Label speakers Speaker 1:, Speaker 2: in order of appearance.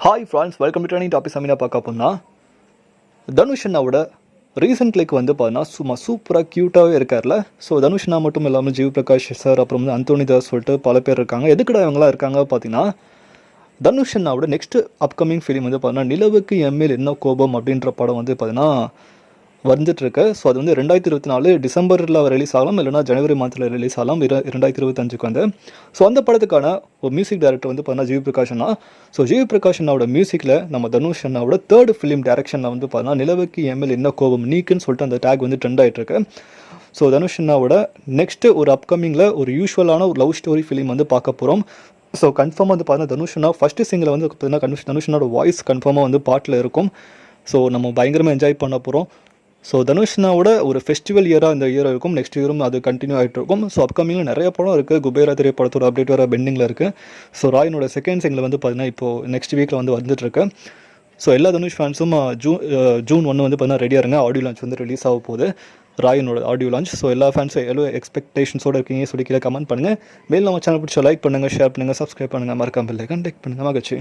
Speaker 1: Hi friends, welcome to trending topic. Sameena பார்க்க போனால் தனுஷ் அண்ணாவோட ரீசன்ட் லைக் வந்து பார்த்தீங்கன்னா சும்மா சூப்பராக க்யூட்டாகவே இருக்கார்ல. ஸோ தனுஷ் அண்ணா மட்டும் இல்லாமல் ஜீவ் பிரகாஷ் சார், அப்புறம் வந்து அந்தோனி தாஸ் சொல்லிட்டு பல பேர் இருக்காங்க. எதுக்குடா இவங்களாம் இருக்காங்க பார்த்தீங்கன்னா, தனுஷ் அண்ணாவோட நெக்ஸ்ட் அப்கமிங் ஃபிலிம் வந்து பார்த்தீங்கன்னா நிலவுக்கு எம்எல் என்ன கோபம் அப்படின்ற படம் வந்து பார்த்தீங்கன்னா வந்துட்டுருக்கு. ஸோ அது வந்து 2024 டிசம்பரில் ரிலீஸ் ஆகலாம், இல்லைனா ஜனவரி மாதத்தில் ரிலீஸ் ஆகலாம், 2025 வந்து. ஸோ அந்த படத்துக்கான ஒரு மியூசிக் டைரக்டர் வந்து பார்த்தீங்கன்னா ஜீவ் பிரகாஷ் அண்ணா. ஸோ ஜீவ் பிரகாஷ் அண்ணாவோட மியூசிக்கில் நம்ம தனுஷ் அண்ணாவோட தேர்ட் ஃபிலிம் டைரக்ஷனில் வந்து பார்த்தீங்கன்னா நிலவுக்கு எம்எல் என்ன கோபம் நீக்குன்னு சொல்லிட்டு அந்த டேக் வந்து ட்ரெண்ட் ஆகிட்டுருக்கு. ஸோ தனுஷ் அண்ணாவோட நெக்ஸ்ட்டு ஒரு அப்கமிங்கில் ஒரு யூஸ்வலான ஒரு லவ் ஸ்டோரி ஃபிலிம் வந்து பார்க்க போகிறோம். ஸோ கன்ஃபார்மாக வந்து பார்த்தீங்கன்னா தனுஷ் அண்ணா ஃபஸ்ட்டு சிங்கில் வந்து பார்த்தீங்கன்னா தனுஷ் அண்ணாவோட வாய்ஸ் கன்ஃபார்மாக வந்து பாட்டில் இருக்கும். ஸோ நம்ம பயங்கரமாக என்ஜாய் பண்ண போகிறோம். ஸோ தனுஷ்னாவோட ஒரு ஃபெஸ்டிவல் இயராக இந்த இயர் இருக்கும், நெக்ஸ்ட் இயரும் அது கண்டினியூ ஆகிட்டு இருக்கும். ஸோ அப்கமிங்கில் நிறைய படம் இருக்குது. குபேரா திரைப்படத்தோட அப்டேட் வர பெண்டிங்கில் இருக்குது. ஸோ ராயினோட செகண்ட் சிங்கில் வந்து பார்த்தீங்கன்னா இப்போது நெக்ஸ்ட் வீக்கில் வந்து வந்துட்டுருக்கு. ஸோ எல்லா தனுஷ் ஃபேன்ஸும் ஜூன் 1 வந்து பார்த்தீங்கன்னா ரெடியாக இருங்க. ஆடியோ லான்ச் வந்து ரிலீஸ் ஆக போகுது, ராயினோட ஆடியோ லான்ச். ஸோ எல்லா ஃபேன்ஸும் எவ்வளோ எக்ஸ்பெக்டேஷன்ஸோடு இருக்கீங்க சொல்லி கீழே கமெண்ட் பண்ணுங்கள். மேல் நம்ம சேனல் பிடிச்சா லைக் பண்ணுங்கள், ஷேர் பண்ணுங்கள், சப்ஸ்கிரைப் பண்ணுங்கள், மறக்காம பெல் ஐகான் கிளிக் பண்ணுங்கள். மகிழ்ச்சி.